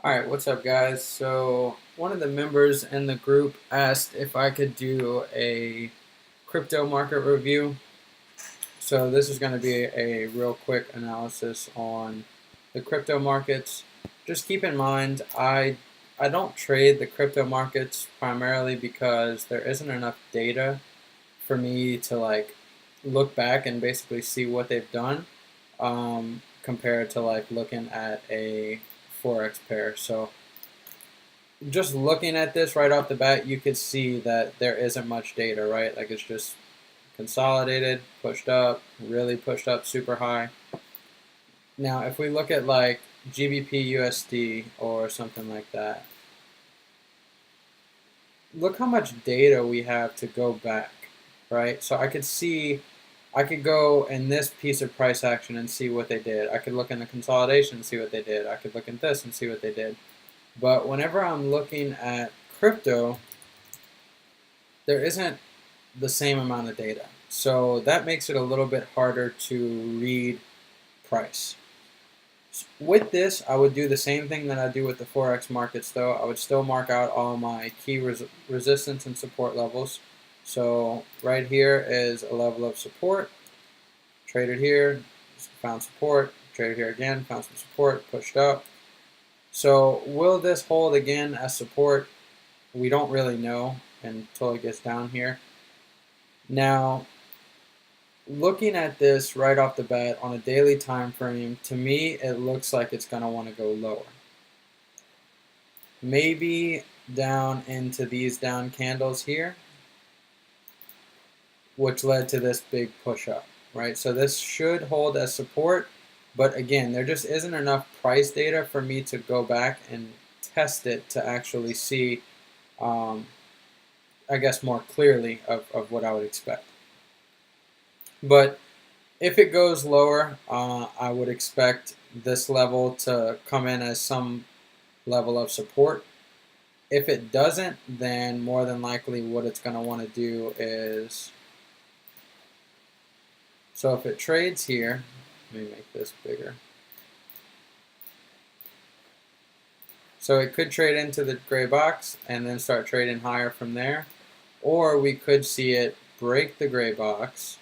Alright, what's up guys? So one of the members in the group asked if I could do a crypto market review. So this is going to be a real quick analysis on the crypto markets. Just keep in mind I don't trade the crypto markets primarily because there isn't enough data for me to look back and basically see what they've done compared to looking at a forex pair. So just looking at this right off the bat, you could see that there isn't much data, right? Like it's just consolidated, pushed up, really pushed up super high. Now, if we look at like GBP USD or something like that, look how much data we have to go back, right? So I could go in this piece of price action and see what they did. I could look in the consolidation and see what they did. I could look in this and see what they did. But whenever I'm looking at crypto, there isn't the same amount of data. So that makes it a little bit harder to read price. With this, I would do the same thing that I do with the Forex markets though. I would still mark out all my key resistance and support levels. So right here is a level of support. Traded here, found support. Traded here again, found some support, pushed up. So will this hold again as support? We don't really know until it gets down here. Now, looking at this right off the bat on a daily time frame, to me it looks like it's going to want to go lower. Maybe down into these down candles here, which led to this big push up, right? So this should hold as support, but again, there just isn't enough price data for me to go back and test it to actually see, I guess, more clearly of what I would expect. But if it goes lower, I would expect this level to come in as some level of support. If it doesn't, then more than likely what it's going to want to do is, so if it trades here, let me make this bigger. So it could trade into the gray box and then start trading higher from there. Or we could see it break the gray box,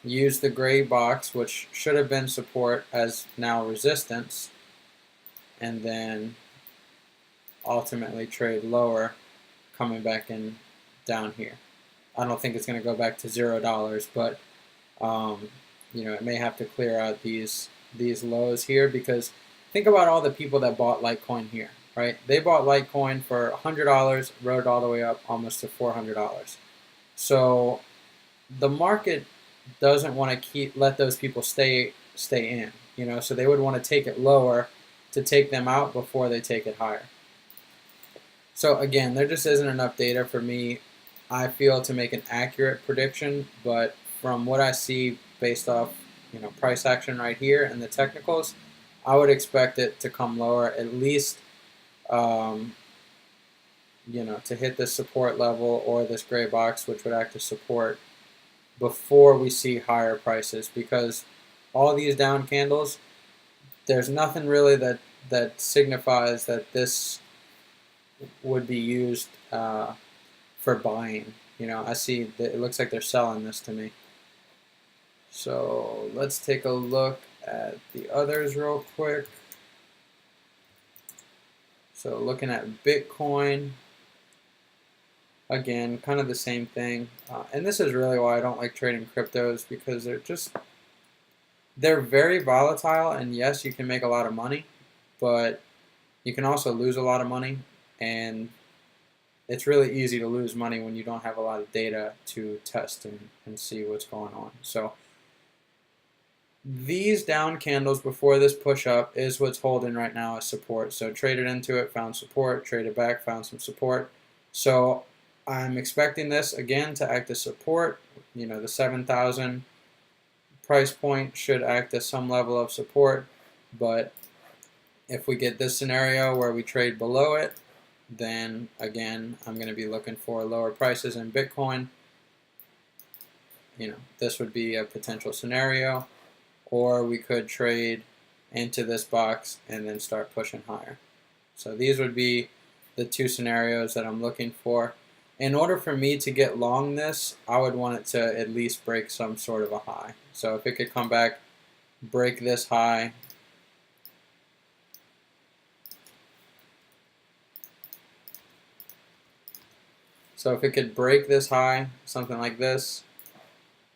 use the gray box, which should have been support, as now resistance, and then ultimately trade lower, coming back in down here. I don't think it's going to go back to $0, but it may have to clear out these lows here, because think about all the people that bought Litecoin here, right? They bought Litecoin for $100, rode all the way up almost to $400. So the market doesn't want to let those people stay in, so they would want to take it lower to take them out before they take it higher. So again, there just isn't enough data for me, I feel, to make an accurate prediction, but from what I see based off price action right here and the technicals, I would expect it to come lower, at least to hit this support level or this gray box, which would act as support, before we see higher prices, because all these down candles, there's nothing really that signifies that this would be used for buying. I see that it looks like they're selling this to me. So let's take a look at the others real quick. So looking at Bitcoin, again, kind of the same thing. And this is really why I don't like trading cryptos, because they're very volatile, and yes, you can make a lot of money, but you can also lose a lot of money, and it's really easy to lose money when you don't have a lot of data to test and see what's going on. So these down candles before this push up is what's holding right now as support. So traded into it, found support, traded back, found some support. So I'm expecting this again to act as support. The 7,000 price point should act as some level of support, but if we get this scenario where we trade below it, then again, I'm going to be looking for lower prices in Bitcoin. This would be a potential scenario. Or we could trade into this box and then start pushing higher. So these would be the two scenarios that I'm looking for. In order for me to get long this, I would want it to at least break some sort of a high. So if it could come back, break this high, so if it could break this high, something like this,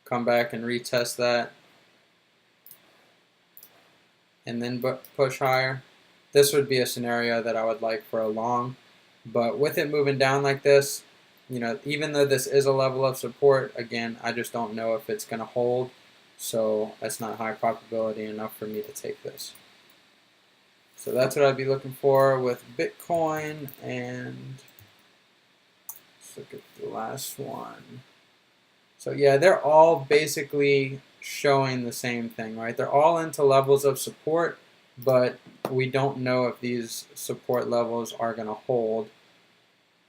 come back and retest that, and then push higher, this would be a scenario that I would like for a long. But with it moving down like this, you know, even though this is a level of support, again, I just don't know if it's going to hold. So that's not high probability enough for me to take this. So that's what I'd be looking for with Bitcoin. And let's look at the last one. So yeah, they're all basically showing the same thing, right? They're all into levels of support, but we don't know if these support levels are going to hold.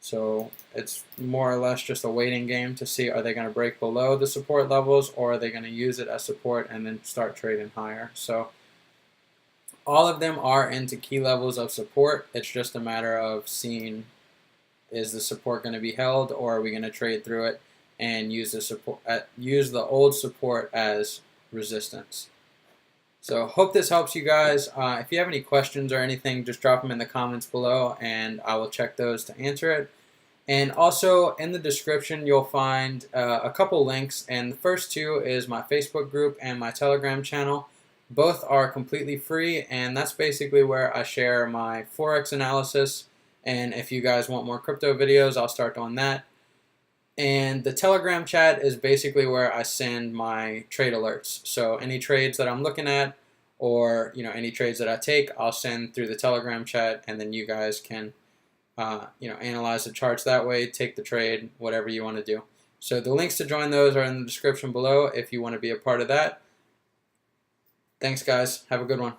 So it's more or less just a waiting game to see, are they going to break below the support levels, or are they going to use it as support and then start trading higher. So all of them are into key levels of support. It's just a matter of seeing, is the support going to be held, or are we going to trade through it and use the old support as resistance. So hope this helps you guys. If you have any questions or anything, just drop them in the comments below and I will check those to answer it. And also in the description you'll find a couple links, and the first two is my Facebook group and my Telegram channel. Both are completely free, and that's basically where I share my Forex analysis, and if you guys want more crypto videos, I'll start doing that. And the Telegram chat is basically where I send my trade alerts. So any trades that I'm looking at, or any trades that I take, I'll send through the Telegram chat, and then you guys can analyze the charts that way, take the trade, whatever you want to do. So the links to join those are in the description below if you want to be a part of that. Thanks guys, have a good one.